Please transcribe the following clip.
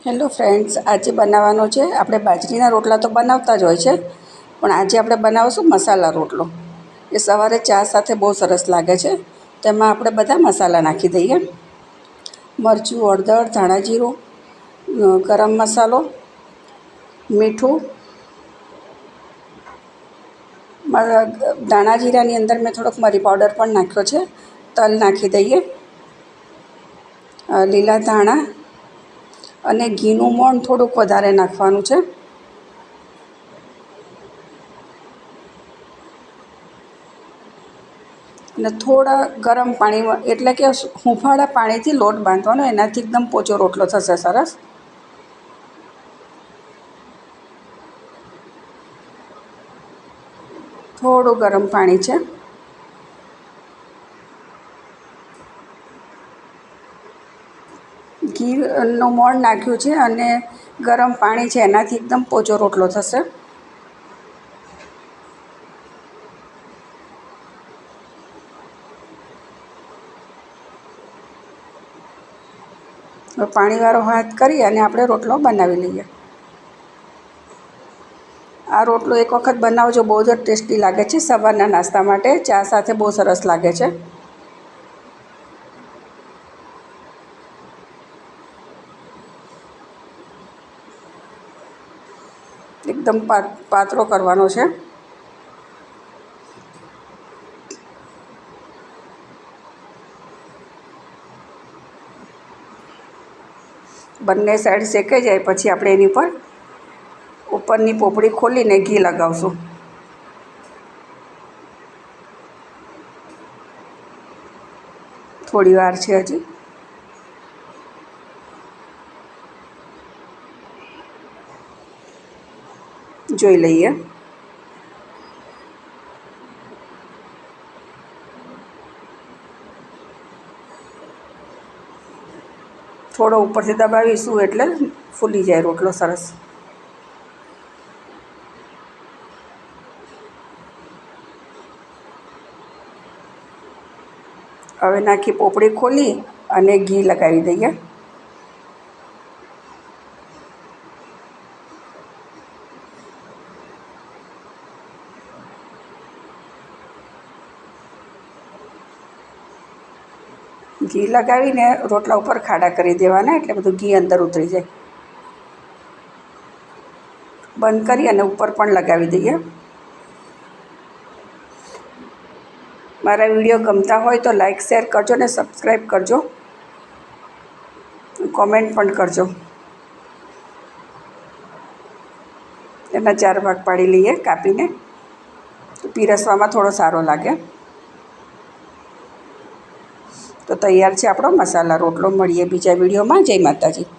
Hello friends, આજે બનાવવાનો છે આપણે બાજરીના રોટલા તો બનાવતા જ હોય છે, પણ આજે આપણે બનાવીશું મસાલા રોટલો. એ સવારે ચા સાથે બહુ સરસ લાગે છે. તેમાં આપણે બધા મસાલા નાખી દઈએ: મરચું, હળદર, ધાણા જીરું, ગરમ મસાલો, મીઠું. ધાણા જીરાની અંદર મેં થોડોક મરી પાવડર પણ નાખ્યો છે. તલ નાખી દઈએ, લીલા ધાણા અને ઘીનું મોણ થોડુંક વધારે નાખવાનું છે. અને થોડા ગરમ પાણીમાં, એટલે કે હૂંફાળા પાણીથી લોટ બાંધવાનો, એનાથી એકદમ પોચો રોટલો થશે સરસ. થોડું ગરમ પાણી છે. ઘીનું મોણ નાખ્યું છે અને ગરમ પાણી છે, એનાથી એકદમ પોચો રોટલો થશે. પાણીવાળો હાથ કરી અને આપણે રોટલો બનાવી લઈએ. આ રોટલો એક વખત બનાવજો, બહુ જ ટેસ્ટી લાગે છે. સવારના નાસ્તા માટે ચા સાથે બહુ સરસ લાગે છે. એકદમ પાતળો કરવાનો છે. બંને સાઈડ શેકાઈ જાય પછી આપણે એની પર ઉપરની પોપડી ખોલીને ઘી લગાવશું. થોડી વાર છે હજી. જોઈ લઈએ. થોડો ઉપરથી દબાવીશું એટલે ફૂલી જાય રોટલો સરસ. હવે નાખી પોપડી ખોલી અને ઘી લગાવી દઈએ. ઘી લગાવીને રોટલા ઉપર ખાડા કરી દેવાના, એટલે બધું ઘી અંદર ઉતરી જાય. બંધ કરી અને ઉપર પણ લગાવી દઈએ. મારા વિડીયો ગમતા હોય તો લાઈક, શેર કરજો ને સબસ્ક્રાઈબ કરજો. કોમેન્ટ પણ કરજો. એના 4 ભાગ પાડી લઈએ કાપીને, તો પીરસવામાં થોડો સારો લાગે. તો તૈયાર છે આપણો મસાલા રોટલો. મળીએ બીજા વિડીયોમાં. જય માતાજી.